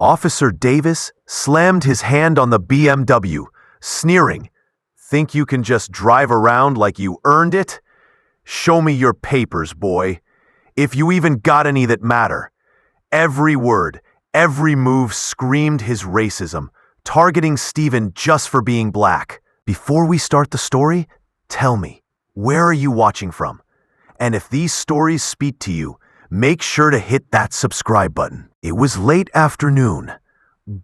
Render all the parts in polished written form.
Officer Davis slammed his hand on the BMW, sneering. Think you can just drive around like you earned it? Show me your papers, boy. If you even got any that matter. Every word, every move screamed his racism, targeting Stephen just for being black. Before we start the story, tell me, where are you watching from? And if these stories speak to you, make sure to hit that subscribe button. It was late afternoon,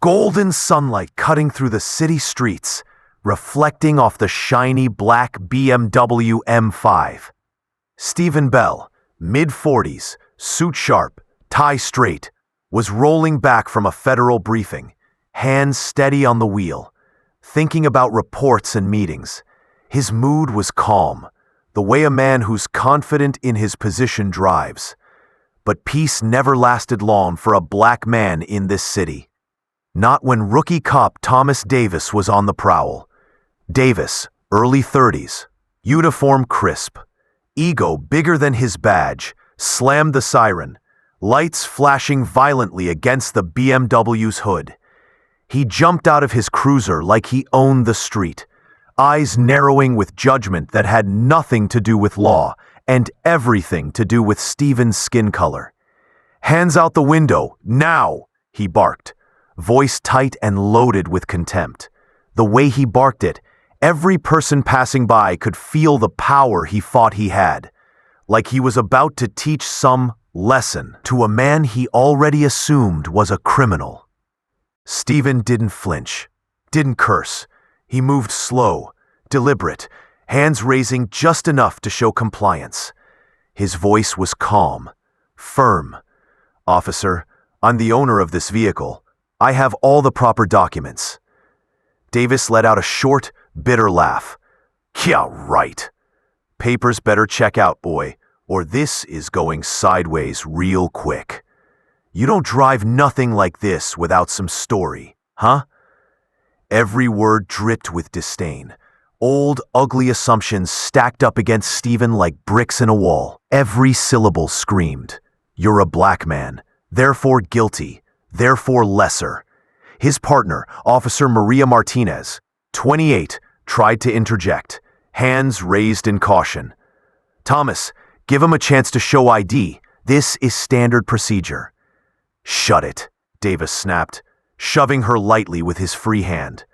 golden sunlight cutting through the city streets, reflecting off the shiny black BMW M5. Stephen Bell, mid-40s, suit sharp, tie straight, was rolling back from a federal briefing, hands steady on the wheel, thinking about reports and meetings. His mood was calm, the way a man who's confident in his position drives. But peace never lasted long for a black man in this city. Not when rookie cop Thomas Davis was on the prowl. Davis, early 30s, uniform crisp, ego bigger than his badge, slammed the siren, lights flashing violently against the BMW's hood. He jumped out of his cruiser like he owned the street, eyes narrowing with judgment that had nothing to do with law and everything to do with Stephen's skin color. Hands out the window, now, he barked, voice tight and loaded with contempt. The way he barked it, every person passing by could feel the power he thought he had, like he was about to teach some lesson to a man he already assumed was a criminal. Stephen didn't flinch, didn't curse. He moved slow, deliberate, hands raising just enough to show compliance. His voice was calm, firm. Officer, I'm the owner of this vehicle. I have all the proper documents. Davis let out a short, bitter laugh. Yeah, right. Papers better check out, boy, or this is going sideways real quick. You don't drive nothing like this without some story, huh? Every word dripped with disdain. Old, ugly assumptions stacked up against Stephen like bricks in a wall. Every syllable screamed, "You're a black man, therefore guilty, therefore lesser." His partner, Officer Maria Martinez, 28, tried to interject, hands raised in caution. "Thomas, give him a chance to show ID. This is standard procedure." "Shut it," Davis snapped, shoving her lightly with his free hand.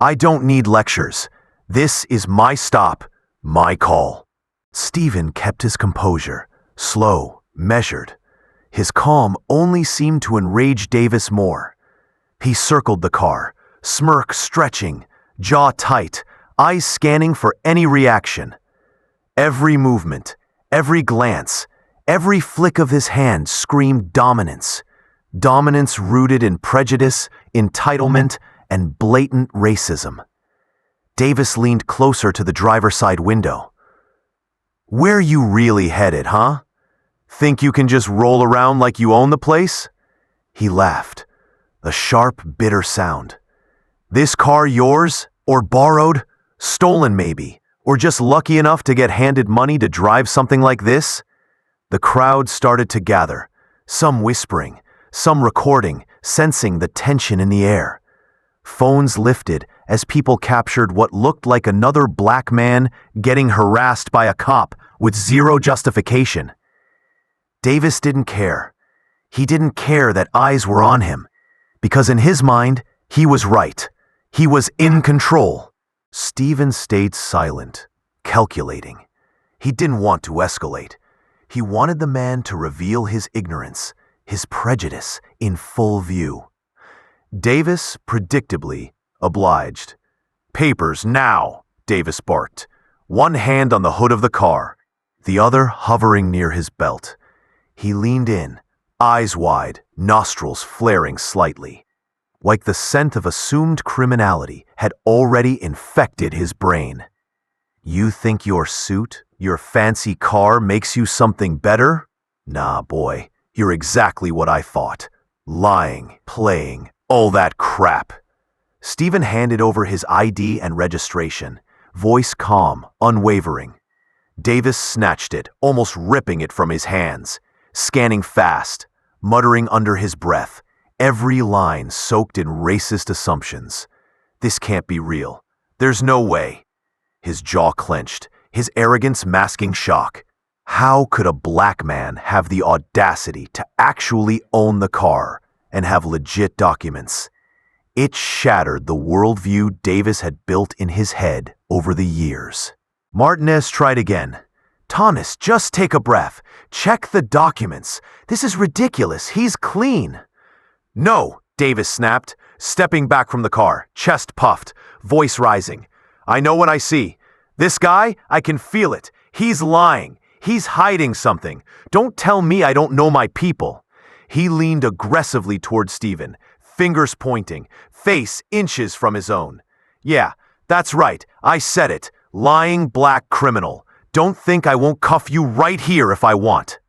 "I don't need lectures. This is my stop, my call." Stephen kept his composure, slow, measured. His calm only seemed to enrage Davis more. He circled the car, smirk stretching, jaw tight, eyes scanning for any reaction. Every movement, every glance, every flick of his hand screamed dominance. Dominance rooted in prejudice, entitlement, and blatant racism. Davis leaned closer to the driver's side window. "Where you really headed, huh? Think you can just roll around like you own the place?" He laughed, a sharp, bitter sound. "This car yours? Or borrowed? Stolen maybe? Or just lucky enough to get handed money to drive something like this?" The crowd started to gather, some whispering, some recording, sensing the tension in the air. Phones lifted as people captured what looked like another black man getting harassed by a cop with zero justification. Davis didn't care. He didn't care that eyes were on him, because in his mind, he was right. He was in control. Stephen stayed silent, calculating. He didn't want to escalate. He wanted the man to reveal his ignorance, his prejudice in full view. Davis, predictably, obliged. "Papers now," Davis barked, one hand on the hood of the car, the other hovering near his belt. He leaned in, eyes wide, nostrils flaring slightly, like the scent of assumed criminality had already infected his brain. "You think your suit, your fancy car makes you something better? Nah, boy, you're exactly what I thought. Lying, playing, all that crap." Stephen handed over his ID and registration, voice calm, unwavering. Davis snatched it, almost ripping it from his hands, scanning fast, muttering under his breath, every line soaked in racist assumptions. This can't be real. There's no way. His jaw clenched, his arrogance masking shock. How could a black man have the audacity to actually own the car and have legit documents? It shattered the worldview Davis had built in his head over the years. Martinez tried again. "Thomas, just take a breath. Check the documents. This is ridiculous. He's clean." "No," Davis snapped, stepping back from the car, chest puffed, voice rising. "I know what I see. This guy, I can feel it. He's lying. He's hiding something. Don't tell me I don't know my people." He leaned aggressively toward Stephen, fingers pointing, face inches from his own. "Yeah, that's right. I said it. Lying black criminal. Don't think I won't cuff you right here if I want."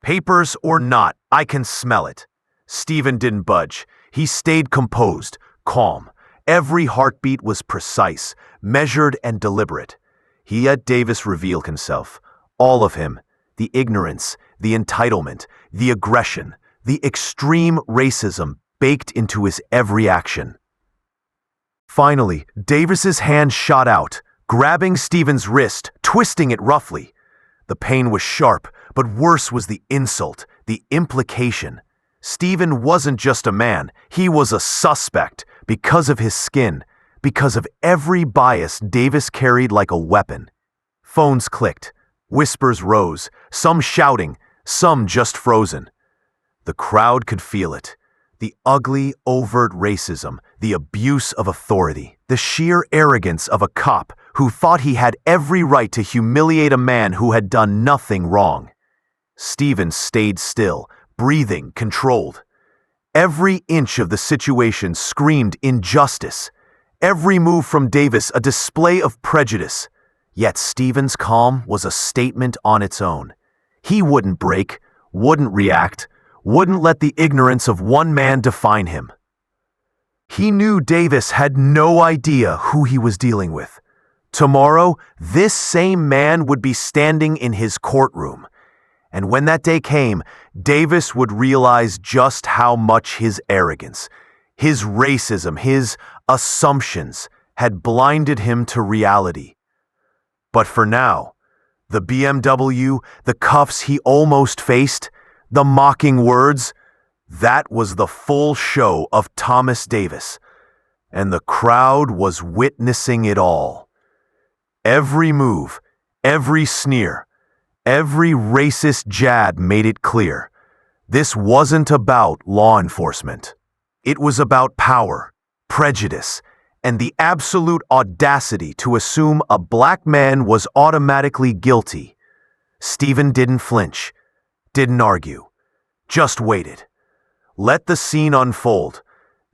"Papers or not, I can smell it." Stephen didn't budge. He stayed composed, calm. Every heartbeat was precise, measured and deliberate. He had Davis reveal himself. All of him. The ignorance, the entitlement, the aggression, the extreme racism baked into his every action. Finally, Davis's hand shot out, grabbing Stephen's wrist, twisting it roughly. The pain was sharp, but worse was the insult, the implication. Stephen wasn't just a man, he was a suspect because of his skin, because of every bias Davis carried like a weapon. Phones clicked, whispers rose, some shouting, some just frozen. The crowd could feel it. The ugly, overt racism, the abuse of authority, the sheer arrogance of a cop who thought he had every right to humiliate a man who had done nothing wrong. Stephen stayed still, breathing, controlled. Every inch of the situation screamed injustice. Every move from Davis a display of prejudice. Yet Stephen's calm was a statement on its own. He wouldn't break, wouldn't react, wouldn't let the ignorance of one man define him. He knew Davis had no idea who he was dealing with. Tomorrow, this same man would be standing in his courtroom. And when that day came, Davis would realize just how much his arrogance, his racism, his assumptions had blinded him to reality. But for now, the BMW, the cuffs he almost faced, the mocking words, that was the full show of Thomas Davis, and the crowd was witnessing it all. Every move, every sneer, every racist jab made it clear. This wasn't about law enforcement. It was about power, prejudice, and the absolute audacity to assume a black man was automatically guilty. Stephen didn't flinch, didn't argue, just waited. Let the scene unfold,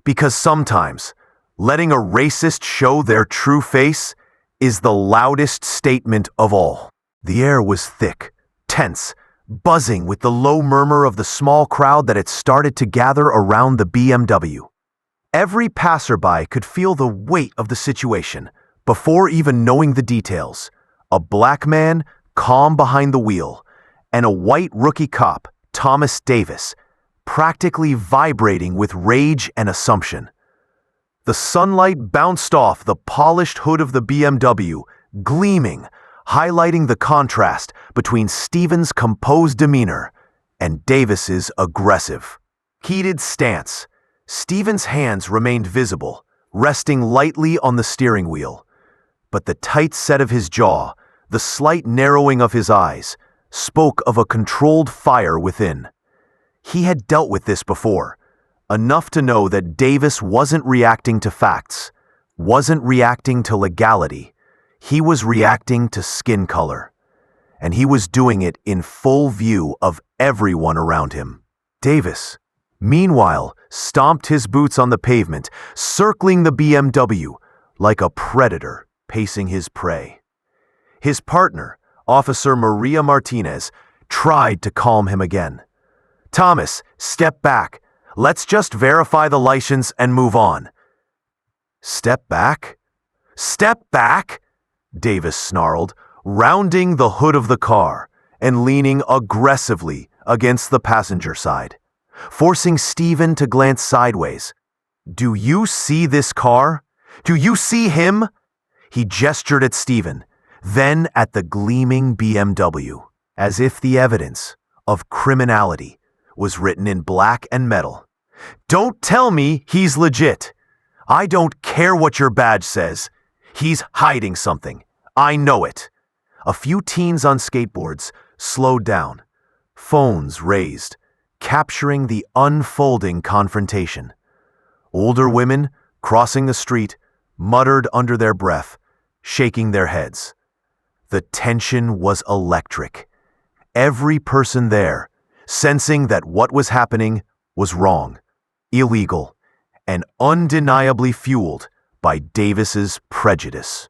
because sometimes letting a racist show their true face is the loudest statement of all. The air was thick, tense, buzzing with the low murmur of the small crowd that had started to gather around the BMW. Every passerby could feel the weight of the situation before even knowing the details. A black man, calm behind the wheel, and a white rookie cop, Thomas Davis, practically vibrating with rage and assumption. The sunlight bounced off the polished hood of the BMW, gleaming, highlighting the contrast between Stephen's composed demeanor and Davis's aggressive, heated stance. Stephen's hands remained visible, resting lightly on the steering wheel, but the tight set of his jaw, the slight narrowing of his eyes, spoke of a controlled fire within. He had dealt with this before, enough to know that Davis wasn't reacting to facts, wasn't reacting to legality. He was reacting to skin color, and he was doing it in full view of everyone around him. Davis, meanwhile, stomped his boots on the pavement, circling the BMW like a predator pacing his prey. His partner, Officer Maria Martinez, tried to calm him again. "Thomas, step back. Let's just verify the license and move on." "Step back? Step back?" Davis snarled, rounding the hood of the car and leaning aggressively against the passenger side. forcing Stephen to glance sideways. "Do you see this car? Do you see him?" He gestured at Stephen, then at the gleaming BMW, as if the evidence of criminality was written in black and metal. "Don't tell me he's legit. I don't care what your badge says. He's hiding something. I know it." A few teens on skateboards slowed down, phones raised, capturing the unfolding confrontation. Older women, crossing the street, muttered under their breath, shaking their heads. The tension was electric. Every person there, sensing that what was happening was wrong, illegal, and undeniably fueled by Davis's prejudice.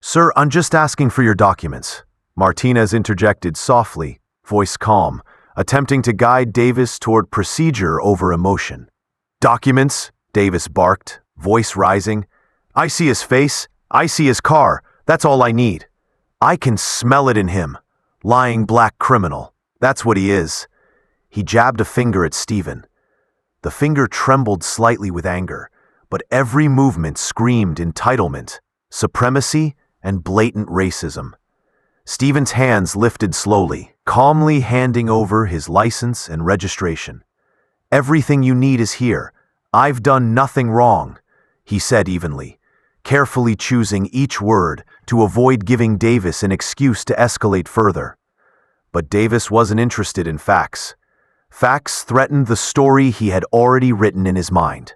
"Sir, I'm just asking for your documents," Martinez interjected softly, voice calm, attempting to guide Davis toward procedure over emotion. "Documents?" Davis barked, voice rising. "I see his face. I see his car. That's all I need. I can smell it in him. Lying black criminal. That's what he is." He jabbed a finger at Stephen. The finger trembled slightly with anger, but every movement screamed entitlement, supremacy, and blatant racism. Stephen's hands lifted slowly, calmly handing over his license and registration. "Everything you need is here. I've done nothing wrong," he said evenly, carefully choosing each word to avoid giving Davis an excuse to escalate further. But Davis wasn't interested in facts. Facts threatened the story he had already written in his mind.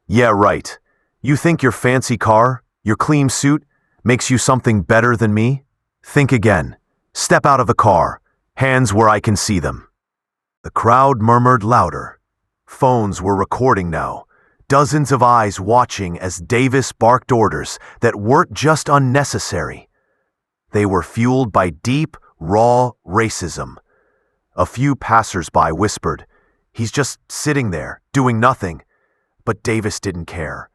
"Yeah, right. You think your fancy car, your clean suit, makes you something better than me? Think again. Step out of the car. Hands where I can see them." The crowd murmured louder. Phones were recording now, dozens of eyes watching as Davis barked orders that weren't just unnecessary. They were fueled by deep, raw racism. A few passers-by whispered, "He's just sitting there, doing nothing." But Davis didn't care.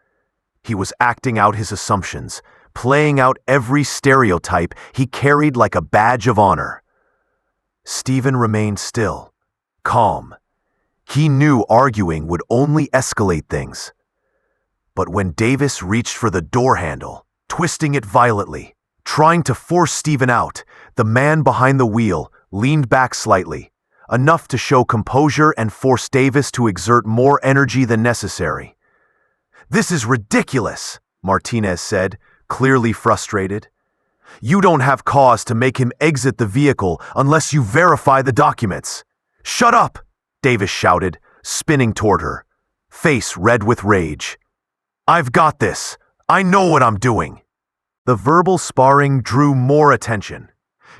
He was acting out his assumptions, playing out every stereotype he carried like a badge of honor. Stephen remained still, calm. He knew arguing would only escalate things. But when Davis reached for the door handle, twisting it violently, trying to force Stephen out, the man behind the wheel leaned back slightly, enough to show composure and force Davis to exert more energy than necessary. "This is ridiculous," Martinez said, clearly frustrated. "You don't have cause to make him exit the vehicle unless you verify the documents." "Shut up!" Davis shouted, spinning toward her, face red with rage. "I've got this. I know what I'm doing." The verbal sparring drew more attention.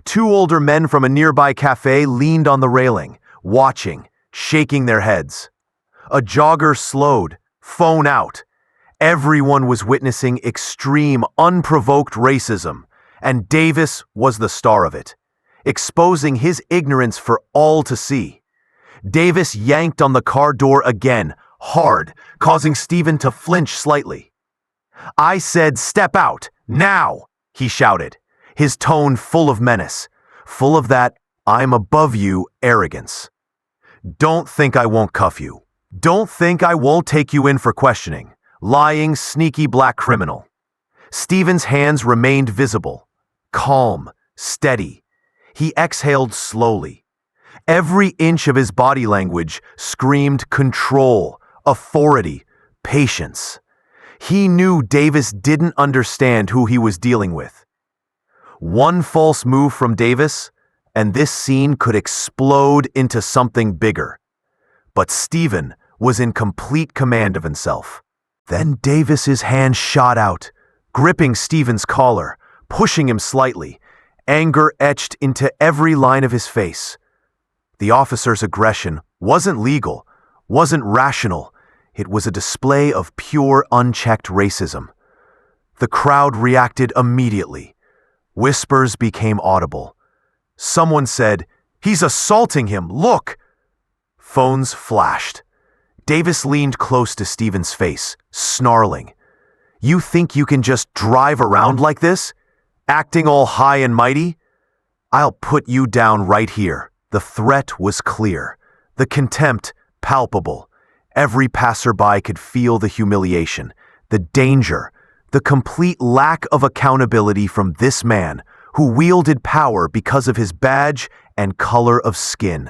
Two older men from a nearby cafe leaned on the railing, watching, shaking their heads. A jogger slowed, phone out. Everyone was witnessing extreme, unprovoked racism, and Davis was the star of it, exposing his ignorance for all to see. Davis yanked on the car door again, hard, causing Stephen to flinch slightly. "I said step out, now!" he shouted, his tone full of menace, full of that "I'm above you" arrogance. "Don't think I won't cuff you. Don't think I won't take you in for questioning. Lying, sneaky black criminal." Stephen's hands remained visible, calm, steady. He exhaled slowly. Every inch of his body language screamed control, authority, patience. He knew Davis didn't understand who he was dealing with. One false move from Davis, and this scene could explode into something bigger. But Stephen was in complete command of himself. Then Davis's hand shot out, gripping Stephen's collar, pushing him slightly, anger etched into every line of his face. The officer's aggression wasn't legal, wasn't rational. It was a display of pure, unchecked racism. The crowd reacted immediately. Whispers became audible. Someone said, "He's assaulting him, look!" Phones flashed. Davis leaned close to Stephen's face, snarling. "You think you can just drive around like this? Acting all high and mighty? I'll put you down right here." The threat was clear. The contempt palpable. Every passerby could feel the humiliation, the danger, the complete lack of accountability from this man who wielded power because of his badge and color of skin,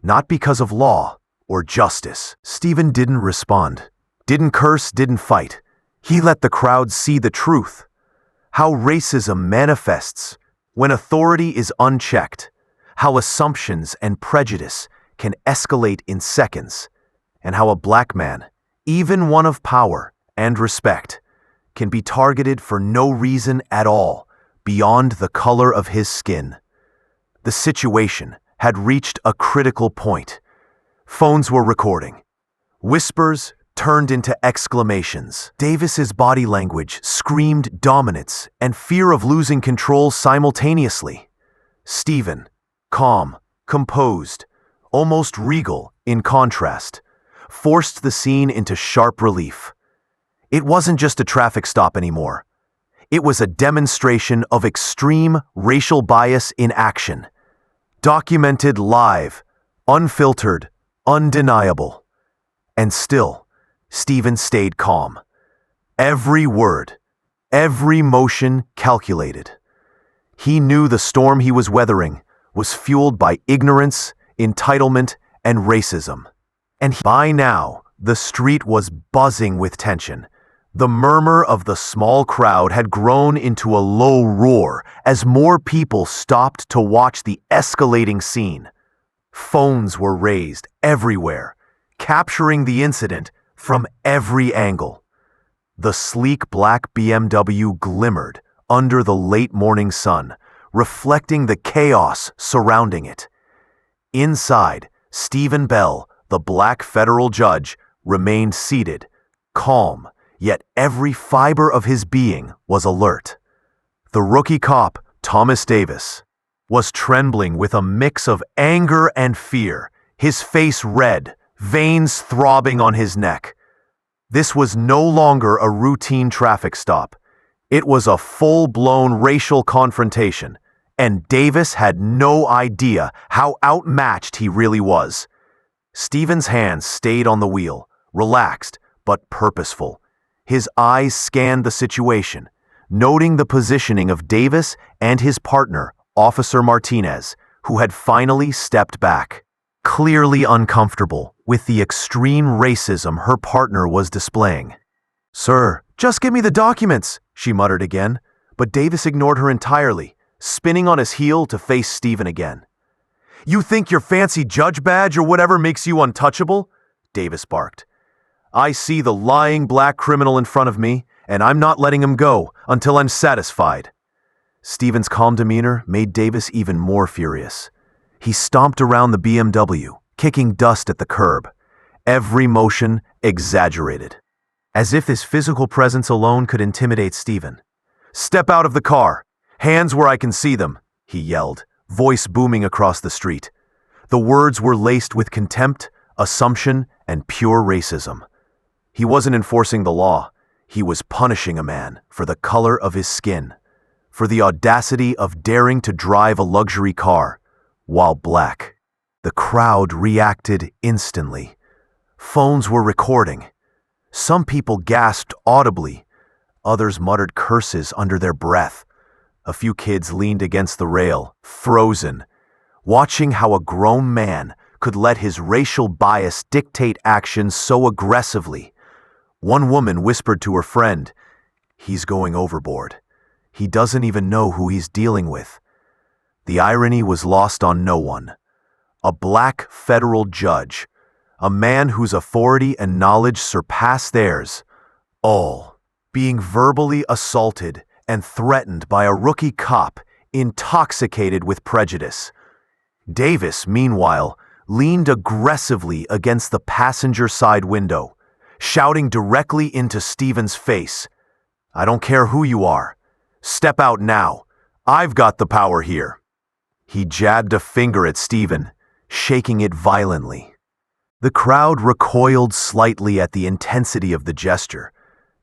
not because of law or justice. Stephen didn't respond, didn't curse, didn't fight. He let the crowd see the truth. How racism manifests when authority is unchecked, how assumptions and prejudice can escalate in seconds, and how a black man, even one of power and respect, can be targeted for no reason at all beyond the color of his skin. The situation had reached a critical point. Phones were recording. Whispers turned into exclamations. Davis's body language screamed dominance and fear of losing control simultaneously. Stephen, calm, composed, almost regal in contrast, forced the scene into sharp relief. It wasn't just a traffic stop anymore. It was a demonstration of extreme racial bias in action. Documented live, unfiltered, undeniable. And still, Stephen stayed calm. Every word, every motion calculated. He knew the storm he was weathering was fueled by ignorance, entitlement, and racism. And by now, the street was buzzing with tension. The murmur of the small crowd had grown into a low roar as more people stopped to watch the escalating scene. Phones were raised everywhere, capturing the incident from every angle. The sleek black BMW glimmered under the late morning sun, reflecting the chaos surrounding it. Inside, Stephen Bell, the black federal judge, remained seated, calm, yet every fiber of his being was alert. The rookie cop, Thomas Davis, was trembling with a mix of anger and fear, his face red, veins throbbing on his neck. This was no longer a routine traffic stop. It was a full-blown racial confrontation, and Davis had no idea how outmatched he really was. Stephen's hands stayed on the wheel, relaxed but purposeful. His eyes scanned the situation, noting the positioning of Davis and his partner, Officer Martinez, who had finally stepped back. Clearly uncomfortable with the extreme racism her partner was displaying. "Sir, just give me the documents," she muttered again, but Davis ignored her entirely, spinning on his heel to face Stephen again. "You think your fancy judge badge or whatever makes you untouchable?" Davis barked. "I see the lying black criminal in front of me, and I'm not letting him go until I'm satisfied." Stephen's calm demeanor made Davis even more furious. He stomped around the BMW, kicking dust at the curb, every motion exaggerated, as if his physical presence alone could intimidate Stephen. "Step out of the car! Hands where I can see them!" he yelled, voice booming across the street. The words were laced with contempt, assumption, and pure racism. He wasn't enforcing the law. He was punishing a man for the color of his skin, for the audacity of daring to drive a luxury car while black. The crowd reacted instantly. Phones were recording. Some people gasped audibly. Others muttered curses under their breath. A few kids leaned against the rail, frozen, watching how a grown man could let his racial bias dictate actions so aggressively. One woman whispered to her friend, "He's going overboard. He doesn't even know who he's dealing with." The irony was lost on no one. A black federal judge, a man whose authority and knowledge surpassed theirs, all being verbally assaulted and threatened by a rookie cop intoxicated with prejudice. Davis, meanwhile, leaned aggressively against the passenger side window, shouting directly into Stephen's face, "I don't care who you are. Step out now. I've got the power here." He jabbed a finger at Stephen, shaking it violently. The crowd recoiled slightly at the intensity of the gesture,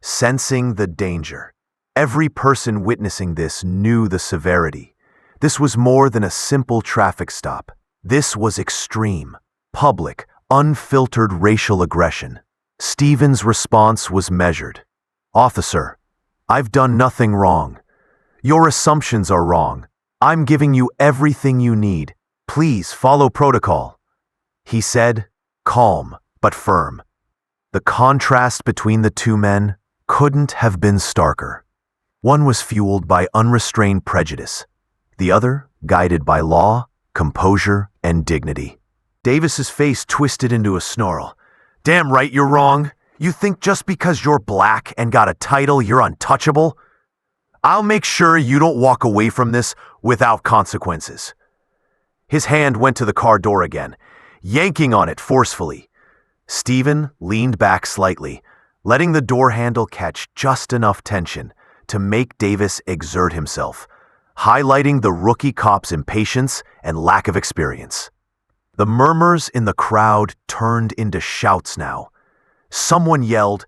sensing the danger. Every person witnessing this knew the severity. This was more than a simple traffic stop. This was extreme, public, unfiltered racial aggression. Stephen's response was measured. "Officer, I've done nothing wrong. Your assumptions are wrong. I'm giving you everything you need. Please follow protocol," he said, calm but firm. The contrast between the two men couldn't have been starker. One was fueled by unrestrained prejudice, the other guided by law, composure, and dignity. Davis's face twisted into a snarl. "Damn right you're wrong. You think just because you're black and got a title you're untouchable? I'll make sure you don't walk away from this without consequences." His hand went to the car door again, yanking on it forcefully. Stephen leaned back slightly, letting the door handle catch just enough tension to make Davis exert himself, highlighting the rookie cop's impatience and lack of experience. The murmurs in the crowd turned into shouts now. Someone yelled,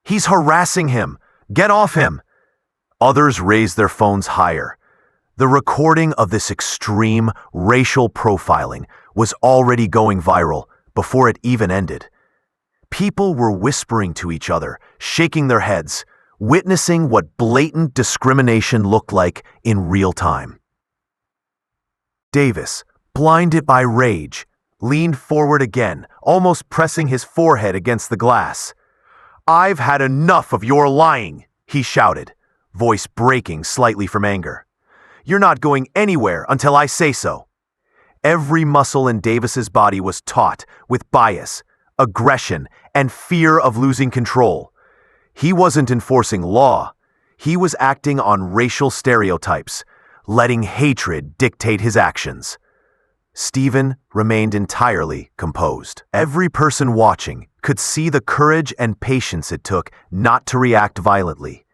"He's harassing him! Get off him!" Others raised their phones higher. The recording of this extreme racial profiling was already going viral before it even ended. People were whispering to each other, shaking their heads, witnessing what blatant discrimination looked like in real time. Davis, blinded by rage, leaned forward again, almost pressing his forehead against the glass. "I've had enough of your lying," he shouted, voice breaking slightly from anger. "You're not going anywhere until I say so." Every muscle in Davis's body was taut with bias, aggression, and fear of losing control. He wasn't enforcing law. He was acting on racial stereotypes, letting hatred dictate his actions. Stephen remained entirely composed. Every person watching could see the courage and patience it took not to react violently.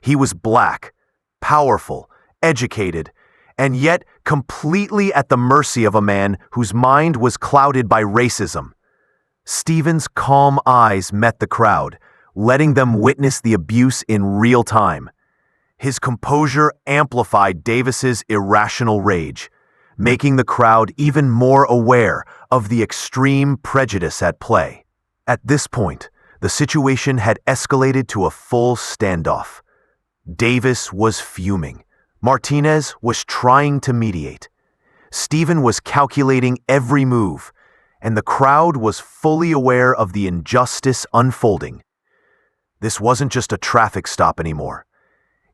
He was black, powerful, educated, and yet completely at the mercy of a man whose mind was clouded by racism. Stephen's calm eyes met the crowd, letting them witness the abuse in real time. His composure amplified Davis's irrational rage, making the crowd even more aware of the extreme prejudice at play. At this point, the situation had escalated to a full standoff. Davis was fuming. Martinez was trying to mediate. Stephen was calculating every move, and the crowd was fully aware of the injustice unfolding. This wasn't just a traffic stop anymore.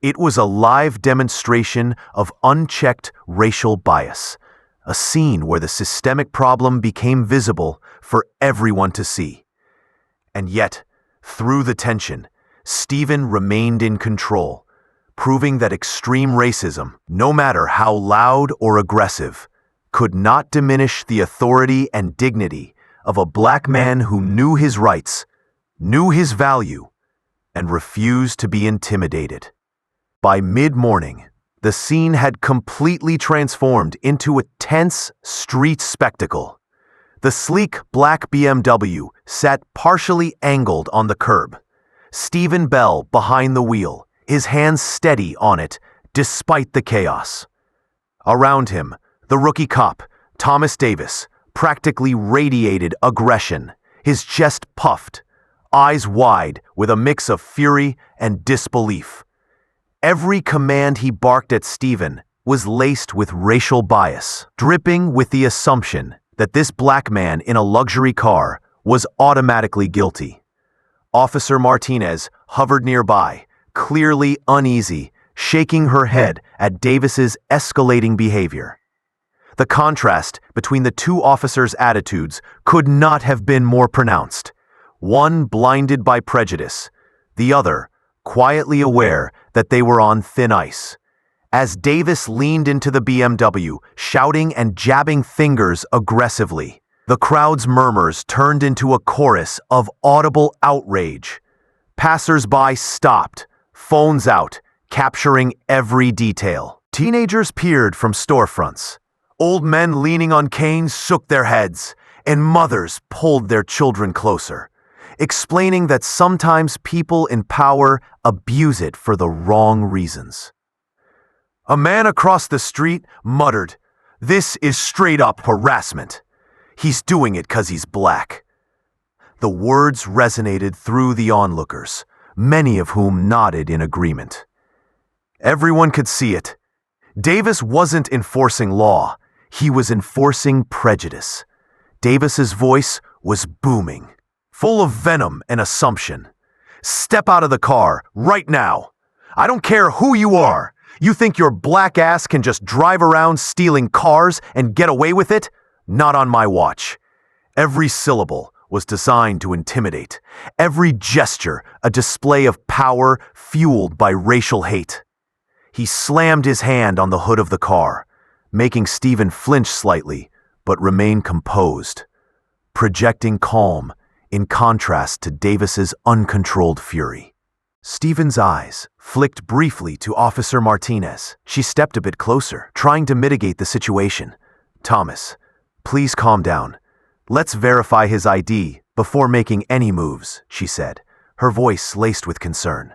It was a live demonstration of unchecked racial bias, a scene where the systemic problem became visible for everyone to see. And yet, through the tension, Stephen remained in control, proving that extreme racism, no matter how loud or aggressive, could not diminish the authority and dignity of a black man who knew his rights, knew his value, and refused to be intimidated. By mid-morning, the scene had completely transformed into a tense street spectacle. The sleek black BMW sat partially angled on the curb, Stephen Bell behind the wheel, his hands steady on it despite the chaos. Around him, the rookie cop, Thomas Davis, practically radiated aggression, his chest puffed, eyes wide with a mix of fury and disbelief. Every command he barked at Stephen was laced with racial bias, dripping with the assumption that this black man in a luxury car was automatically guilty. Officer Martinez hovered nearby, clearly uneasy, shaking her head at Davis's escalating behavior. The contrast between the two officers' attitudes could not have been more pronounced. One blinded by prejudice, the other quietly aware that they were on thin ice. As Davis leaned into the BMW, shouting and jabbing fingers aggressively, the crowd's murmurs turned into a chorus of audible outrage. Passers-by stopped, phones out, capturing every detail. Teenagers peered from storefronts. Old men leaning on canes shook their heads, and mothers pulled their children closer, explaining that sometimes people in power abuse it for the wrong reasons. A man across the street muttered, "This is straight-up harassment." He's doing it 'cause he's black." The words resonated through the onlookers, many of whom nodded in agreement. Everyone could see it. Davis wasn't enforcing law, he was enforcing prejudice. Davis's voice was booming, full of venom and assumption. "Step out of the car, right now. I don't care who you are. You think your black ass can just drive around stealing cars and get away with it? Not on my watch." Every syllable was designed to intimidate, every gesture a display of power fueled by racial hate. He slammed his hand on the hood of the car, making Stephen flinch slightly, but remain composed, projecting calm in contrast to Davis's uncontrolled fury. Stephen's eyes flicked briefly to Officer Martinez. She stepped a bit closer, trying to mitigate the situation. "Thomas, please calm down. Let's verify his ID before making any moves," she said, her voice laced with concern.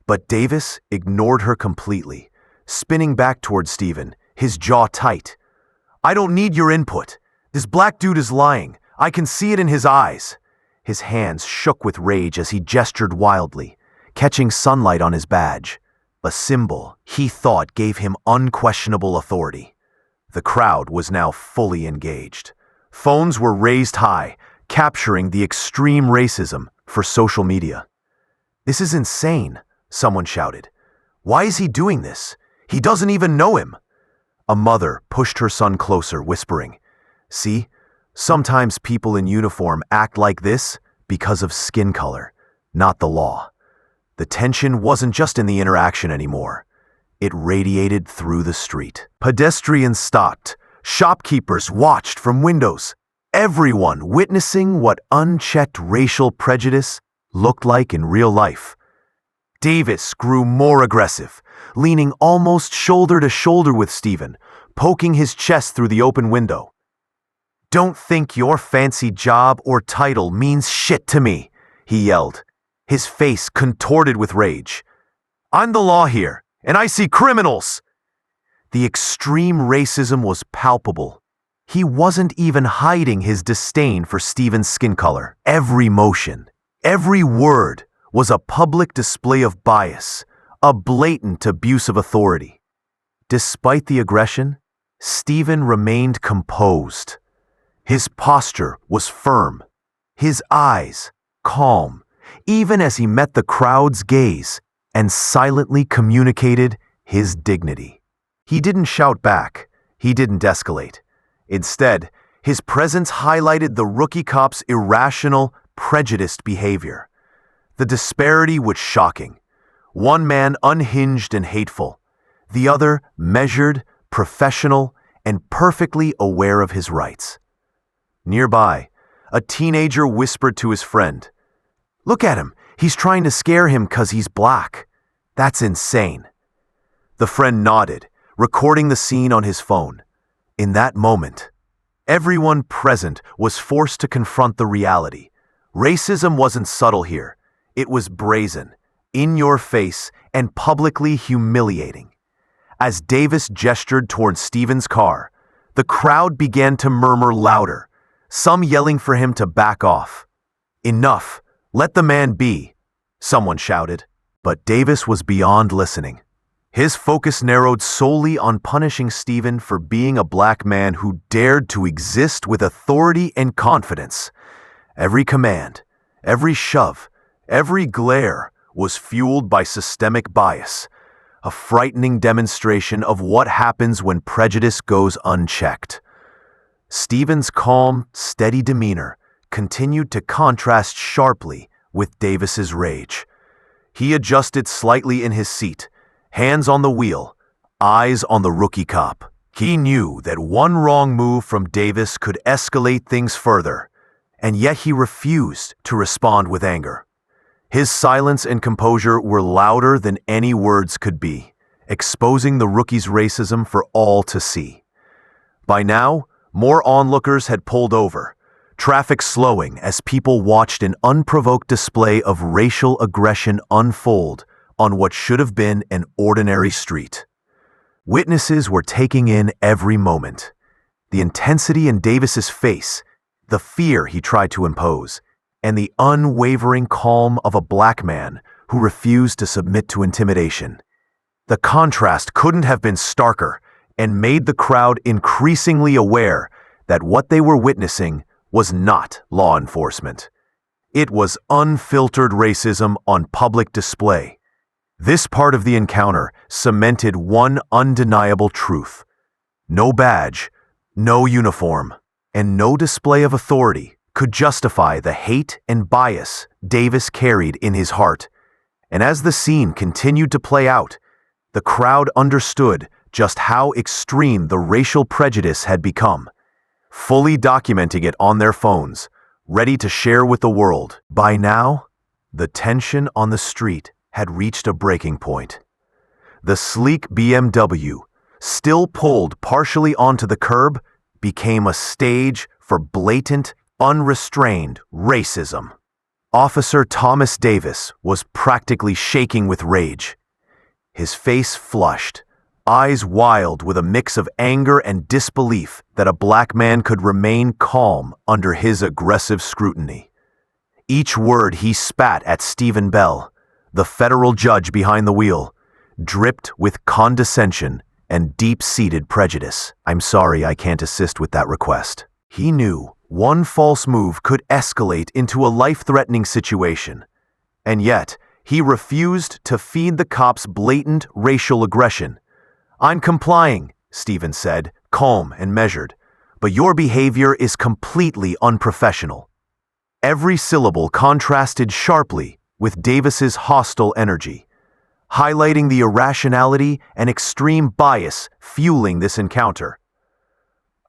But Davis ignored her completely, spinning back toward Stephen, his jaw tight. "I don't need your input. This black dude is lying. I can see it in his eyes." His hands shook with rage as he gestured wildly, catching sunlight on his badge, a symbol he thought gave him unquestionable authority. The crowd was now fully engaged. Phones were raised high, capturing the extreme racism for social media. "This is insane," someone shouted. "Why is he doing this? He doesn't even know him." A mother pushed her son closer, whispering, "See, sometimes people in uniform act like this because of skin color, not the law." The tension wasn't just in the interaction anymore. It radiated through the street. Pedestrians stopped. Shopkeepers watched from windows. Everyone witnessing what unchecked racial prejudice looked like in real life. Davis grew more aggressive, leaning almost shoulder to shoulder with Stephen, poking his chest through the open window. "Don't think your fancy job or title means shit to me," he yelled, his face contorted with rage. "I'm the law here, and I see criminals." The extreme racism was palpable. He wasn't even hiding his disdain for Stephen's skin color. Every motion, every word was a public display of bias, a blatant abuse of authority. Despite the aggression, Stephen remained composed. His posture was firm, his eyes calm, even as he met the crowd's gaze and silently communicated his dignity. He didn't shout back, he didn't escalate. Instead, his presence highlighted the rookie cop's irrational, prejudiced behavior. The disparity was shocking. One man unhinged and hateful, the other measured, professional, and perfectly aware of his rights. Nearby, a teenager whispered to his friend, "Look at him, he's trying to scare him 'cause he's black. That's insane." The friend nodded, recording the scene on his phone. In that moment, everyone present was forced to confront the reality. Racism wasn't subtle here. It was brazen, in your face, and publicly humiliating. As Davis gestured toward Stephen's car, the crowd began to murmur louder, some yelling for him to back off. "Enough, let the man be," someone shouted. But Davis was beyond listening. His focus narrowed solely on punishing Stephen for being a black man who dared to exist with authority and confidence. Every command, every shove, every glare was fueled by systemic bias, a frightening demonstration of what happens when prejudice goes unchecked. Stephen's calm, steady demeanor continued to contrast sharply with Davis's rage. He adjusted slightly in his seat, hands on the wheel, eyes on the rookie cop. He knew that one wrong move from Davis could escalate things further, and yet he refused to respond with anger. His silence and composure were louder than any words could be, exposing the rookie's racism for all to see. By now, more onlookers had pulled over, traffic slowing as people watched an unprovoked display of racial aggression unfold on what should have been an ordinary street. Witnesses were taking in every moment. The intensity in Davis's face the fear he tried to impose, and the unwavering calm of a black man who refused to submit to intimidation. The contrast couldn't have been starker and made the crowd increasingly aware that what they were witnessing was not law enforcement. It was unfiltered racism on public display. This part of the encounter cemented one undeniable truth. No badge, no uniform, and no display of authority could justify the hate and bias Davis carried in his heart. And as the scene continued to play out, the crowd understood just how extreme the racial prejudice had become, fully documenting it on their phones, ready to share with the world. By now, the tension on the street had reached a breaking point. The sleek BMW, still pulled partially onto the curb, became a stage for blatant, unrestrained racism. Officer Thomas Davis was practically shaking with rage. His face flushed, eyes wild with a mix of anger and disbelief that a black man could remain calm under his aggressive scrutiny. Each word he spat at Stephen Bell, the federal judge behind the wheel, dripped with condescension and deep-seated prejudice. "I'm sorry, I can't assist with that request." He knew one false move could escalate into a life-threatening situation, and yet he refused to feed the cops' blatant racial aggression. "I'm complying," Stephen said, calm and measured, "but your behavior is completely unprofessional." Every syllable contrasted sharply with Davis's hostile energy, highlighting the irrationality and extreme bias fueling this encounter.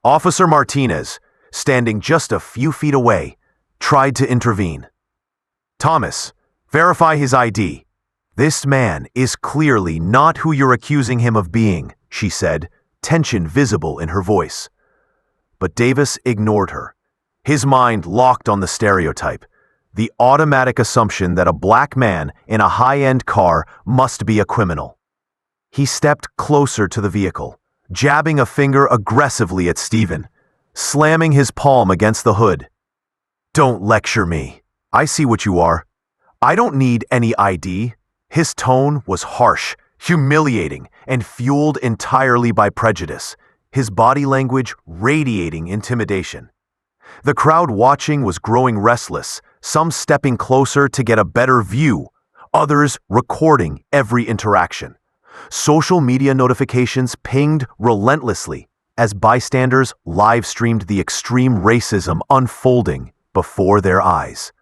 Officer Martinez, standing just a few feet away, tried to intervene. "Thomas, verify his ID. This man is clearly not who you're accusing him of being," she said, tension visible in her voice. But Davis ignored her, his mind locked on the stereotype, the automatic assumption that a black man in a high-end car must be a criminal. He stepped closer to the vehicle, jabbing a finger aggressively at Stephen, slamming his palm against the hood. "Don't lecture me. I see what you are. I don't need any ID." His tone was harsh, humiliating, and fueled entirely by prejudice, his body language radiating intimidation. The crowd watching was growing restless, some stepping closer to get a better view, others recording every interaction. Social media notifications pinged relentlessly as bystanders live-streamed the extreme racism unfolding before their eyes.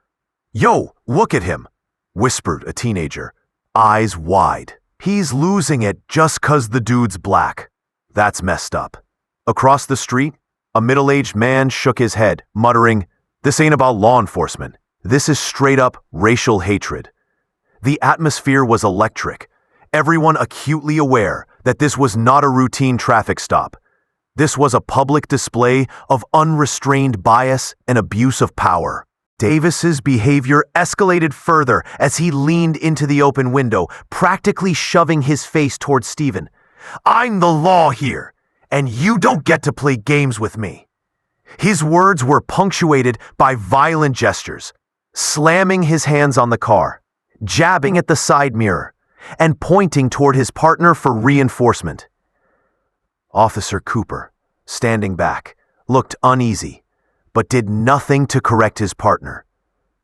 "Yo, look at him," whispered a teenager, eyes wide. "He's losing it just 'cause the dude's black. That's messed up." Across the street, a middle-aged man shook his head, muttering, "This ain't about law enforcement. This is straight-up racial hatred." The atmosphere was electric, everyone acutely aware that this was not a routine traffic stop. This was a public display of unrestrained bias and abuse of power. Davis's behavior escalated further as he leaned into the open window, practically shoving his face towards Stephen. "I'm the law here, and you don't get to play games with me." His words were punctuated by violent gestures, slamming his hands on the car, jabbing at the side mirror, and pointing toward his partner for reinforcement. Officer Cooper, standing back, looked uneasy, but did nothing to correct his partner,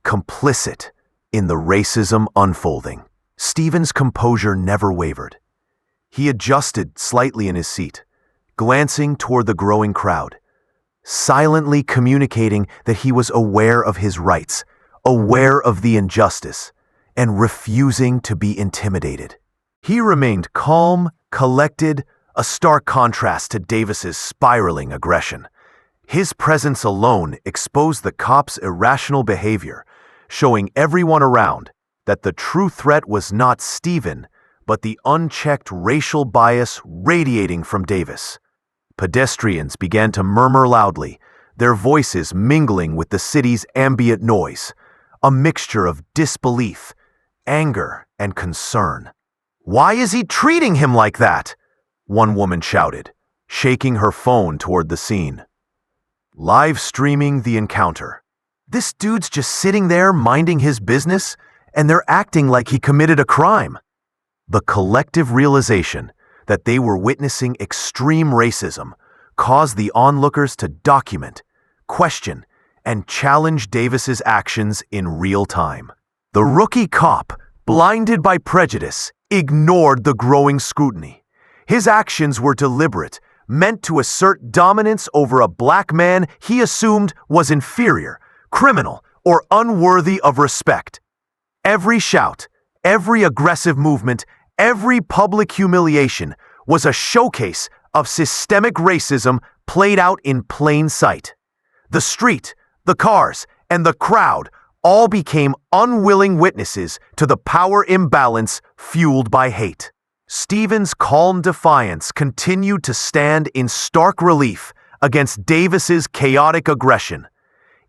complicit in the racism unfolding. Stephen's composure never wavered. He adjusted slightly in his seat, glancing toward the growing crowd, silently communicating that he was aware of his rights, aware of the injustice, and refusing to be intimidated. He remained calm, collected, a stark contrast to Davis's spiraling aggression. His presence alone exposed the cops' irrational behavior, showing everyone around that the true threat was not Stephen, but the unchecked racial bias radiating from Davis. Pedestrians began to murmur loudly, their voices mingling with the city's ambient noise, a mixture of disbelief, anger, and concern. "Why is he treating him like that?" one woman shouted, shaking her phone toward the scene. live streaming the encounter. This dude's just sitting there minding his business, and they're acting like he committed a crime. The collective realization that they were witnessing extreme racism caused the onlookers to document, question, and challenge Davis's actions in real time. The rookie cop, blinded by prejudice, ignored the growing scrutiny. His actions were deliberate, meant to assert dominance over a black man he assumed was inferior, criminal, or unworthy of respect. Every shout, every aggressive movement, every public humiliation was a showcase of systemic racism played out in plain sight. The street, the cars, and the crowd all became unwilling witnesses to the power imbalance fueled by hate. Stevens' calm defiance continued to stand in stark relief against Davis's chaotic aggression.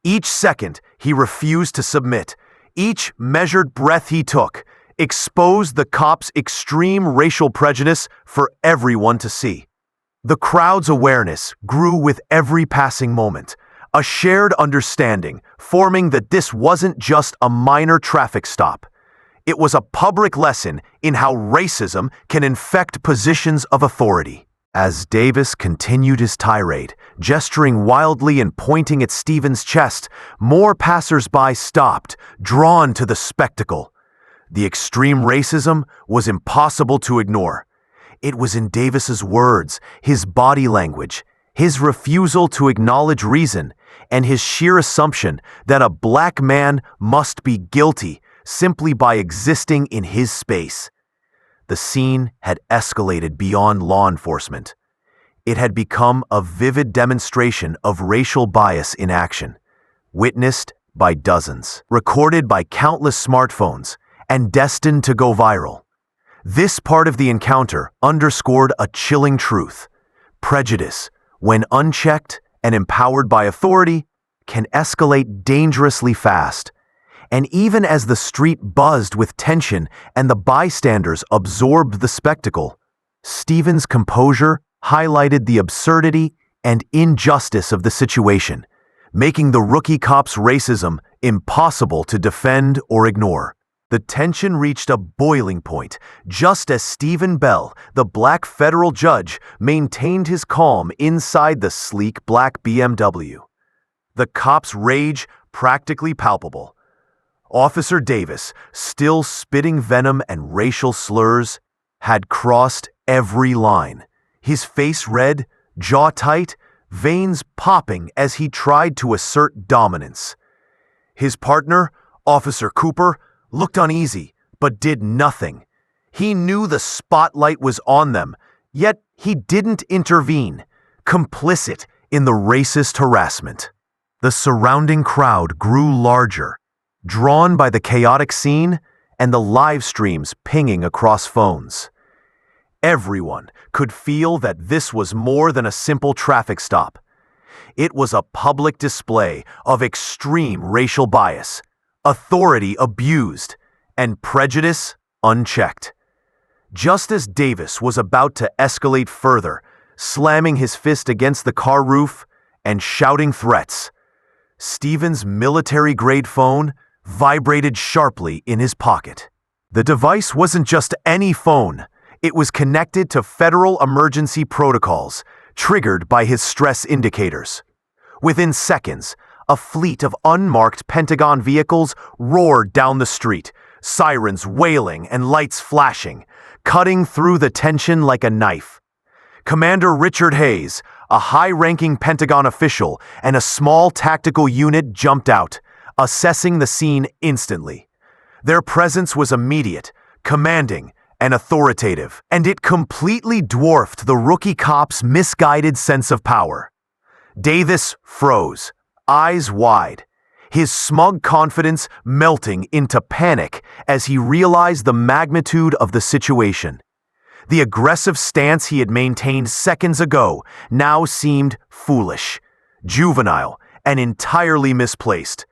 Each second he refused to submit, each measured breath he took, exposed the cop's extreme racial prejudice for everyone to see. The crowd's awareness grew with every passing moment, a shared understanding forming that this wasn't just a minor traffic stop. It was a public lesson in how racism can infect positions of authority. As Davis continued his tirade, gesturing wildly and pointing at Stevens' chest, more passers-by stopped, drawn to the spectacle. The extreme racism was impossible to ignore. It was in Davis's words, his body language, his refusal to acknowledge reason, and his sheer assumption that a black man must be guilty simply by existing in his space. The scene had escalated beyond law enforcement. It had become a vivid demonstration of racial bias in action, witnessed by dozens, recorded by countless smartphones, and destined to go viral. This part of the encounter underscored a chilling truth. Prejudice, when unchecked and empowered by authority, can escalate dangerously fast. And even as the street buzzed with tension and the bystanders absorbed the spectacle, Stevens' composure highlighted the absurdity and injustice of the situation, making the rookie cop's racism impossible to defend or ignore. The tension reached a boiling point just as Stephen Bell, the black federal judge, maintained his calm inside the sleek black BMW. The cop's rage practically palpable. Officer Davis, still spitting venom and racial slurs, had crossed every line. His face red, jaw tight, veins popping as he tried to assert dominance. His partner, Officer Cooper, looked uneasy, but did nothing. He knew the spotlight was on them, yet he didn't intervene, complicit in the racist harassment. The surrounding crowd grew larger, drawn by the chaotic scene and the live streams pinging across phones. Everyone could feel that this was more than a simple traffic stop. It was a public display of extreme racial bias, authority abused, and prejudice unchecked. Just as Davis was about to escalate further, slamming his fist against the car roof and shouting threats, Stevens' military-grade phone vibrated sharply in his pocket. The device wasn't just any phone. It was connected to federal emergency protocols, triggered by his stress indicators. Within seconds, a fleet of unmarked Pentagon vehicles roared down the street, sirens wailing and lights flashing, cutting through the tension like a knife. Commander Richard Hayes, a high-ranking Pentagon official, and a small tactical unit jumped out, assessing the scene instantly. Their presence was immediate, commanding, and authoritative, and it completely dwarfed the rookie cop's misguided sense of power. Davis froze, eyes wide, his smug confidence melting into panic as he realized the magnitude of the situation. The aggressive stance he had maintained seconds ago now seemed foolish, juvenile, and entirely misplaced.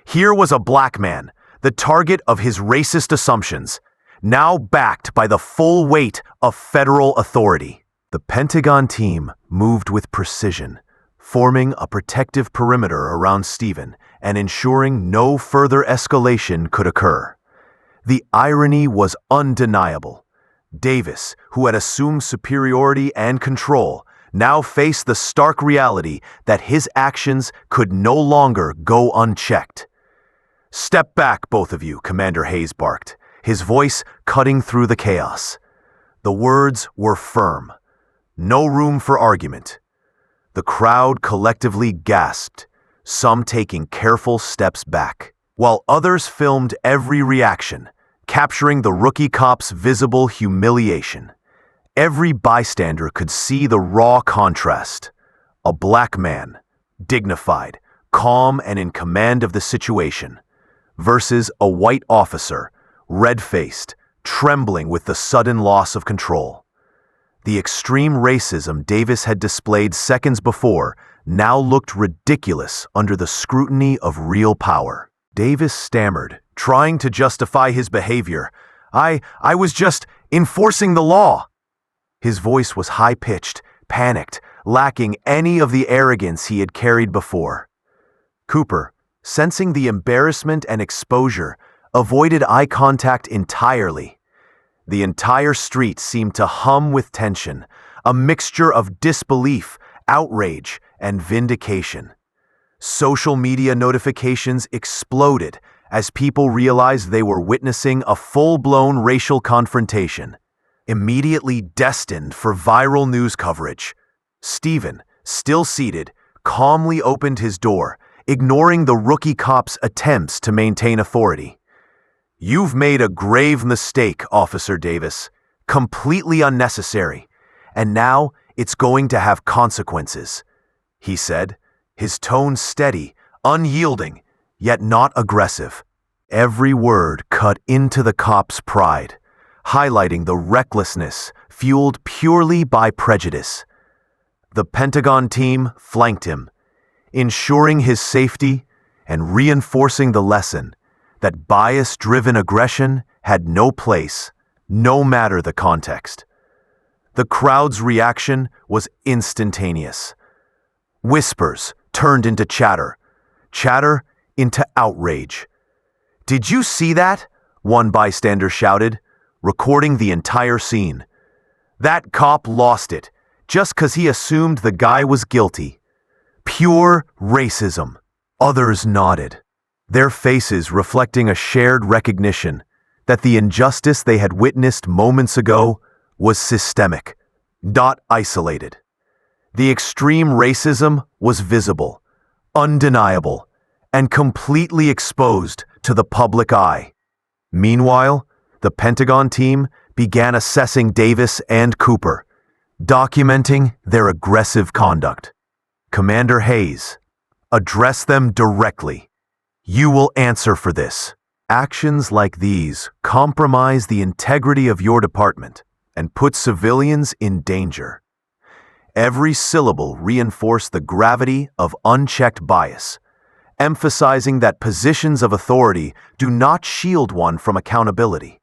Here was a black man, the target of his racist assumptions, now backed by the full weight of federal authority. The Pentagon team moved with precision, forming a protective perimeter around Stephen and ensuring no further escalation could occur. The irony was undeniable. Davis, who had assumed superiority and control, now faced the stark reality that his actions could no longer go unchecked. "Step back, both of you," Commander Hayes barked, his voice cutting through the chaos. The words were firm. No room for argument. The crowd collectively gasped, some taking careful steps back, while others filmed every reaction, capturing the rookie cop's visible humiliation. Every bystander could see the raw contrast. A black man, dignified, calm and in command of the situation, versus a white officer, red-faced, trembling with the sudden loss of control. The extreme racism Davis had displayed seconds before now looked ridiculous under the scrutiny of real power. Davis stammered, trying to justify his behavior. I was just enforcing the law." His voice was high-pitched, panicked, lacking any of the arrogance he had carried before. Cooper, sensing the embarrassment and exposure, avoided eye contact entirely. The entire street seemed to hum with tension, a mixture of disbelief, outrage, and vindication. Social media notifications exploded as people realized they were witnessing a full-blown racial confrontation, immediately destined for viral news coverage. Stephen, still seated, calmly opened his door, ignoring the rookie cop's attempts to maintain authority. "You've made a grave mistake, Officer Davis, completely unnecessary, and now it's going to have consequences," he said, his tone steady, unyielding, yet not aggressive. Every word cut into the cop's pride, highlighting the recklessness fueled purely by prejudice. The Pentagon team flanked him, ensuring his safety and reinforcing the lesson that bias-driven aggression had no place, no matter the context. The crowd's reaction was instantaneous. Whispers turned into chatter, chatter into outrage. "Did you see that?" one bystander shouted, recording the entire scene. "That cop lost it, just 'cause he assumed the guy was guilty. Pure racism." Others nodded, their faces reflecting a shared recognition that the injustice they had witnessed moments ago was systemic, not isolated. The extreme racism was visible, undeniable, and completely exposed to the public eye. Meanwhile, the Pentagon team began assessing Davis and Cooper, documenting their aggressive conduct. "Commander Hayes, address them directly. You will answer for this. Actions like these compromise the integrity of your department and put civilians in danger." Every syllable reinforced the gravity of unchecked bias, emphasizing that positions of authority do not shield one from accountability.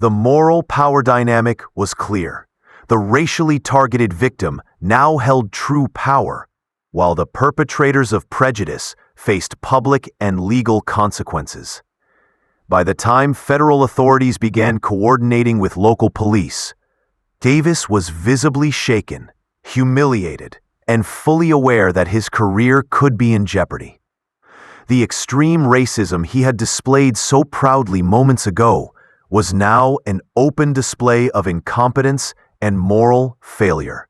The moral power dynamic was clear. The racially targeted victim now held true power, while the perpetrators of prejudice faced public and legal consequences. By the time federal authorities began coordinating with local police, Davis was visibly shaken, humiliated, and fully aware that his career could be in jeopardy. The extreme racism he had displayed so proudly moments ago was now an open display of incompetence and moral failure.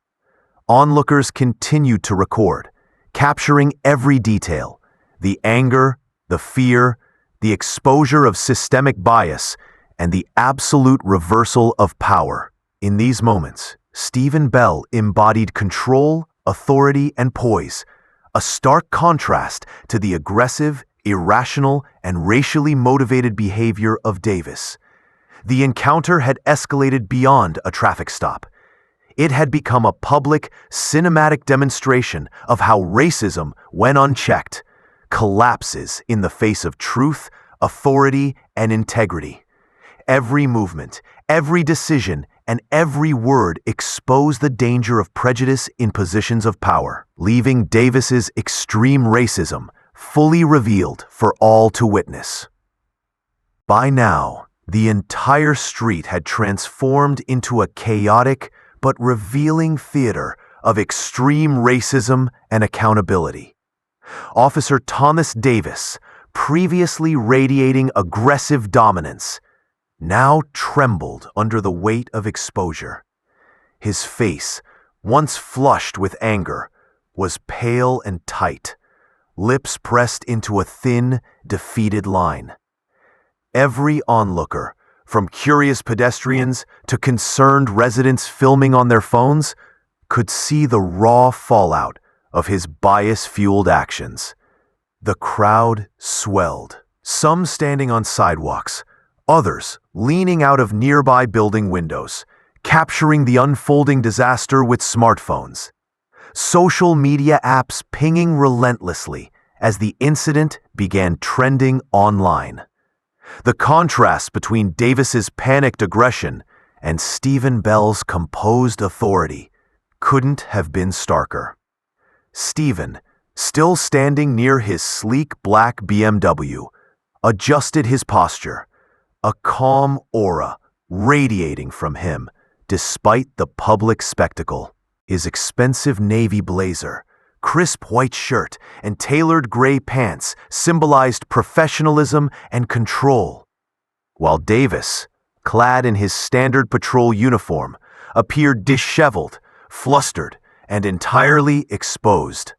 Onlookers continued to record, capturing every detail: the anger, the fear, the exposure of systemic bias, and the absolute reversal of power. In these moments, Stephen Bell embodied control, authority, and poise, a stark contrast to the aggressive, irrational, and racially motivated behavior of Davis. The encounter had escalated beyond a traffic stop. It had become a public, cinematic demonstration of how racism, when unchecked, collapses in the face of truth, authority, and integrity. Every movement, every decision, and every word exposed the danger of prejudice in positions of power, leaving Davis's extreme racism fully revealed for all to witness. By now, the entire street had transformed into a chaotic but revealing theater of extreme racism and accountability. Officer Thomas Davis, previously radiating aggressive dominance, now trembled under the weight of exposure. His face, once flushed with anger, was pale and tight, lips pressed into a thin, defeated line. Every onlooker, from curious pedestrians to concerned residents filming on their phones, could see the raw fallout of his bias-fueled actions. The crowd swelled, some standing on sidewalks, others leaning out of nearby building windows, capturing the unfolding disaster with smartphones. Social media apps pinging relentlessly as the incident began trending online. The contrast between Davis's panicked aggression and Stephen Bell's composed authority couldn't have been starker. Stephen, still standing near his sleek black BMW, adjusted his posture, a calm aura radiating from him despite the public spectacle. His expensive navy blazer, crisp white shirt, and tailored gray pants symbolized professionalism and control, while Davis, clad in his standard patrol uniform, appeared disheveled, flustered, and entirely exposed.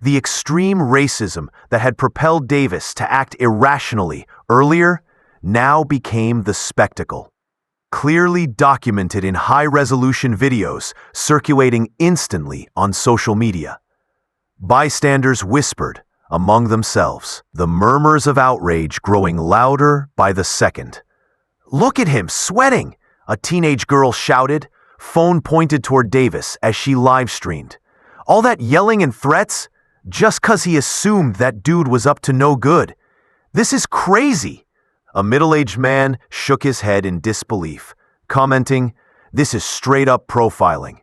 The extreme racism that had propelled Davis to act irrationally earlier now became the spectacle, clearly documented in high-resolution videos circulating instantly on social media. Bystanders whispered among themselves, the murmurs of outrage growing louder by the second. "Look at him, sweating!" a teenage girl shouted, phone pointed toward Davis as she live-streamed. "All that yelling and threats? Just 'cause he assumed that dude was up to no good. This is crazy!" A middle-aged man shook his head in disbelief, commenting, "This is straight-up profiling.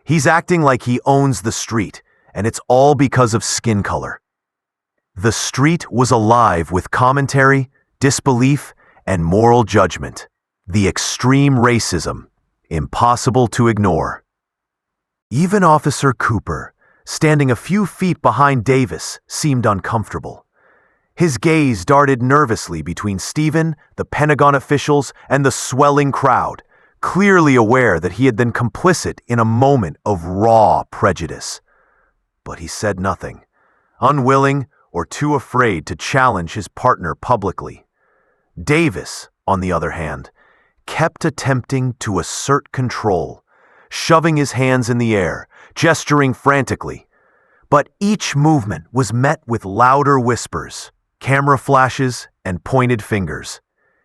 He's acting like he owns the street, and it's all because of skin color." The street was alive with commentary, disbelief, and moral judgment. The extreme racism, impossible to ignore. Even Officer Cooper, standing a few feet behind Davis, seemed uncomfortable. His gaze darted nervously between Stephen, the Pentagon officials, and the swelling crowd, clearly aware that he had been complicit in a moment of raw prejudice. But he said nothing, unwilling or too afraid to challenge his partner publicly. Davis, on the other hand, kept attempting to assert control, shoving his hands in the air, gesturing frantically. But each movement was met with louder whispers, camera flashes, and pointed fingers.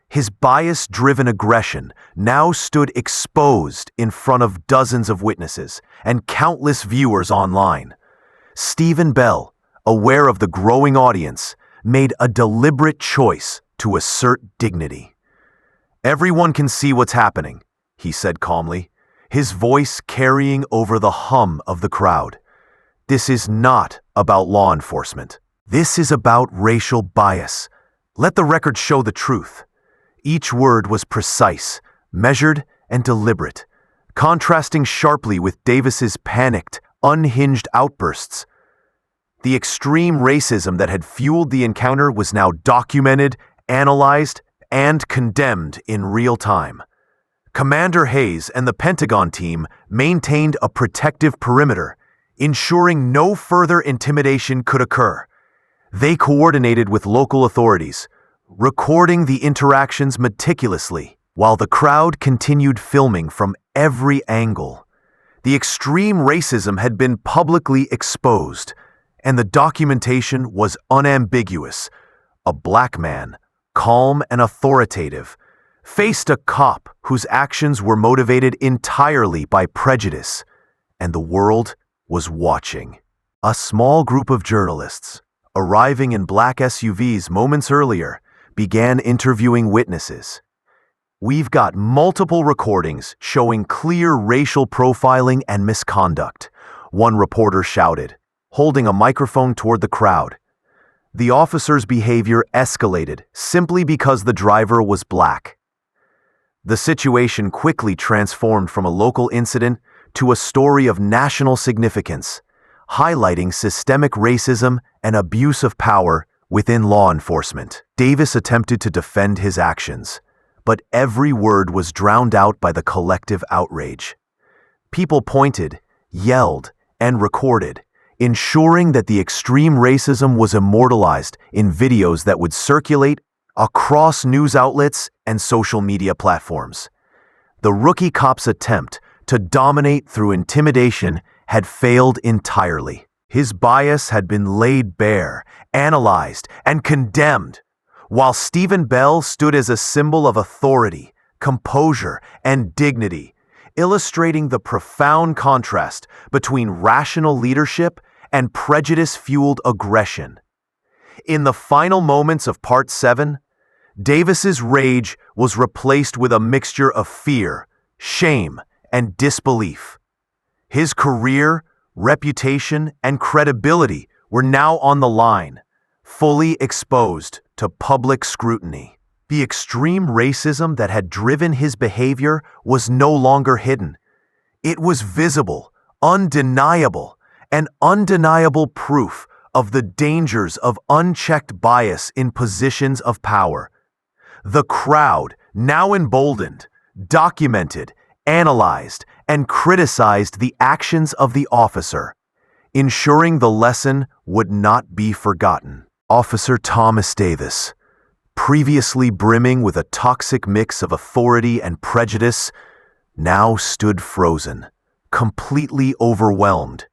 His bias-driven aggression now stood exposed in front of dozens of witnesses and countless viewers online. Stephen Bell, aware of the growing audience, made a deliberate choice to assert dignity. "Everyone can see what's happening," he said calmly, his voice carrying over the hum of the crowd. "This is not about law enforcement. This is about racial bias. Let the record show the truth." Each word was precise, measured, and deliberate, contrasting sharply with Davis's panicked, unhinged outbursts. The extreme racism that had fueled the encounter was now documented, analyzed, and condemned in real time. Commander Hayes and the Pentagon team maintained a protective perimeter, ensuring no further intimidation could occur. They coordinated with local authorities, recording the interactions meticulously, while the crowd continued filming from every angle. The extreme racism had been publicly exposed, and the documentation was unambiguous. A black man, calm and authoritative, faced a cop whose actions were motivated entirely by prejudice, and the world was watching. A small group of journalists, arriving in black SUVs moments earlier, began interviewing witnesses. We've got multiple recordings showing clear racial profiling and misconduct, one reporter shouted, holding a microphone toward the crowd. The officer's behavior escalated simply because the driver was black. The situation quickly transformed from a local incident to a story of national significance, highlighting systemic racism and abuse of power within law enforcement. Davis attempted to defend his actions, but every word was drowned out by the collective outrage. People pointed, yelled, and recorded, ensuring that the extreme racism was immortalized in videos that would circulate across news outlets and social media platforms. The rookie cop's attempt to dominate through intimidation had failed entirely. His bias had been laid bare, analyzed, and condemned, while Stephen Bell stood as a symbol of authority, composure, and dignity, illustrating the profound contrast between rational leadership and prejudice-fueled aggression. In the final moments of Part 7, Davis's rage was replaced with a mixture of fear, shame, and disbelief. His career, reputation, and credibility were now on the line, fully exposed to public scrutiny. The extreme racism that had driven his behavior was no longer hidden. It was visible, undeniable, and undeniable proof of the dangers of unchecked bias in positions of power. The crowd, now emboldened, documented, analyzed, and criticized the actions of the officer, ensuring the lesson would not be forgotten. Officer Thomas Davis, previously brimming with a toxic mix of authority and prejudice, now stood frozen, completely overwhelmed.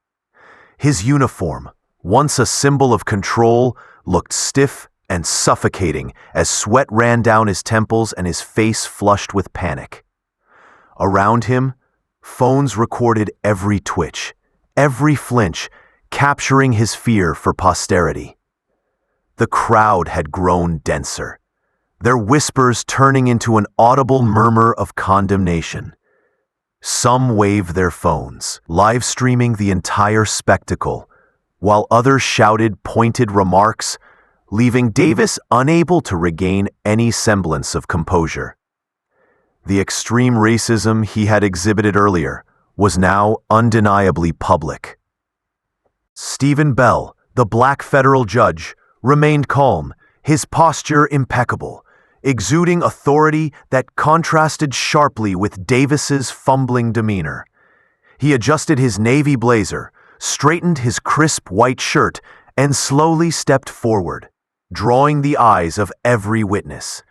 His uniform, once a symbol of control, looked stiff and suffocating as sweat ran down his temples and his face flushed with panic. Around him, phones recorded every twitch, every flinch, capturing his fear for posterity. The crowd had grown denser, their whispers turning into an audible murmur of condemnation. Some waved their phones, live streaming the entire spectacle, while others shouted pointed remarks, leaving Davis unable to regain any semblance of composure. The extreme racism he had exhibited earlier was now undeniably public. Stephen Bell, the black federal judge, remained calm, his posture impeccable, exuding authority that contrasted sharply with Davis's fumbling demeanor. He adjusted his navy blazer, straightened his crisp white shirt, and slowly stepped forward, drawing the eyes of every witness.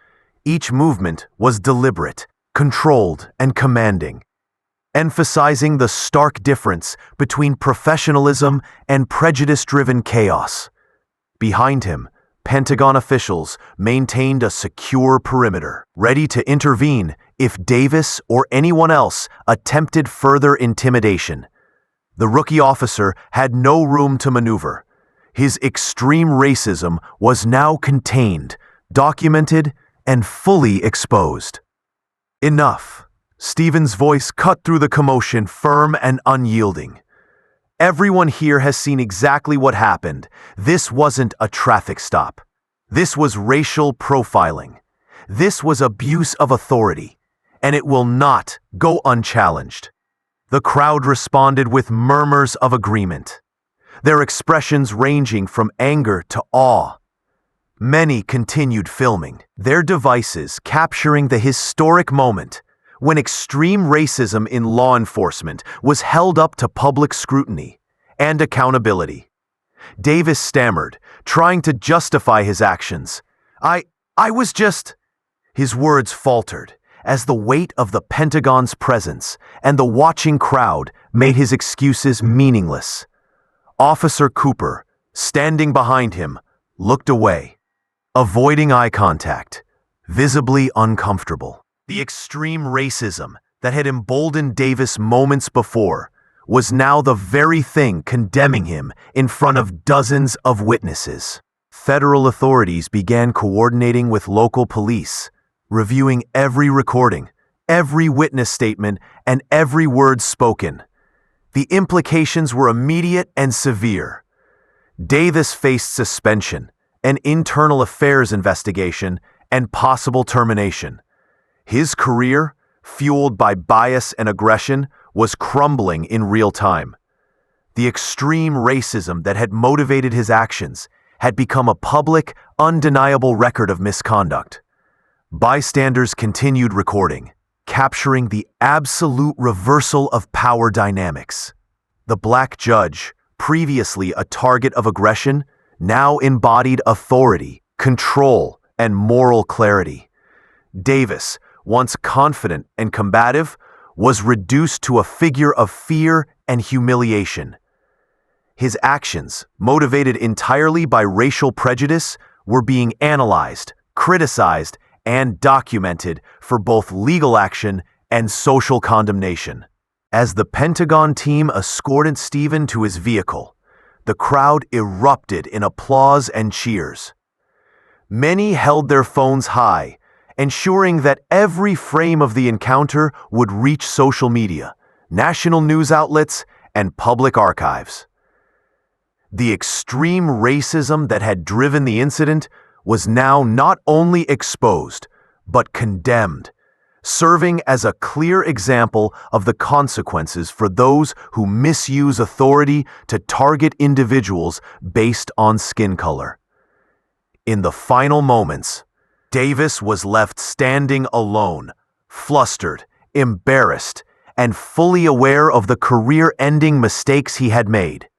Each movement was deliberate, controlled, and commanding, emphasizing the stark difference between professionalism and prejudice-driven chaos. Behind him, Pentagon officials maintained a secure perimeter, ready to intervene if Davis or anyone else attempted further intimidation. The rookie officer had no room to maneuver. His extreme racism was now contained, documented, and fully exposed. Enough. Stephen's voice cut through the commotion, firm and unyielding. Everyone here has seen exactly what happened. This wasn't a traffic stop. This was racial profiling. This was abuse of authority, and it will not go unchallenged. The crowd responded with murmurs of agreement, their expressions ranging from anger to awe. Many continued filming, their devices capturing the historic moment when extreme racism in law enforcement was held up to public scrutiny and accountability. Davis stammered, trying to justify his actions. I was just... His words faltered as the weight of the Pentagon's presence and the watching crowd made his excuses meaningless. Officer Cooper, standing behind him, looked away, avoiding eye contact, visibly uncomfortable. The extreme racism that had emboldened Davis moments before was now the very thing condemning him in front of dozens of witnesses. Federal authorities began coordinating with local police, reviewing every recording, every witness statement, and every word spoken. The implications were immediate and severe. Davis faced suspension, an internal affairs investigation, and possible termination. His career, fueled by bias and aggression, was crumbling in real time. The extreme racism that had motivated his actions had become a public, undeniable record of misconduct. Bystanders continued recording, capturing the absolute reversal of power dynamics. The black judge, previously a target of aggression, now embodied authority, control, and moral clarity. Davis, once confident and combative, was reduced to a figure of fear and humiliation. His actions, motivated entirely by racial prejudice, were being analyzed, criticized, and documented for both legal action and social condemnation. As the Pentagon team escorted Stephen to his vehicle, the crowd erupted in applause and cheers. Many held their phones high, ensuring that every frame of the encounter would reach social media, national news outlets, and public archives. The extreme racism that had driven the incident was now not only exposed, but condemned, serving as a clear example of the consequences for those who misuse authority to target individuals based on skin color. In the final moments, Davis was left standing alone, flustered, embarrassed, and fully aware of the career-ending mistakes he had made.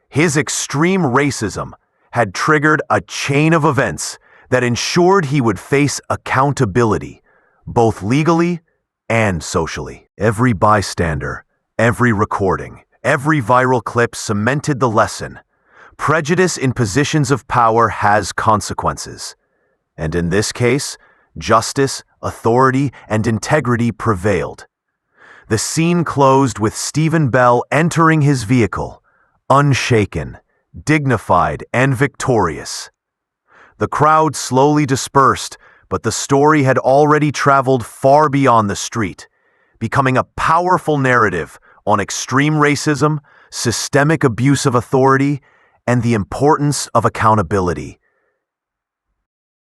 His extreme racism had triggered a chain of events that ensured he would face accountability, both legally and socially. Every bystander, every recording, every viral clip cemented the lesson. Prejudice in positions of power has consequences. And in this case, justice, authority, and integrity prevailed. The scene closed with Stephen Bell entering his vehicle, unshaken, dignified, and victorious. The crowd slowly dispersed, but the story had already traveled far beyond the street, becoming a powerful narrative on extreme racism, systemic abuse of authority, and the importance of accountability.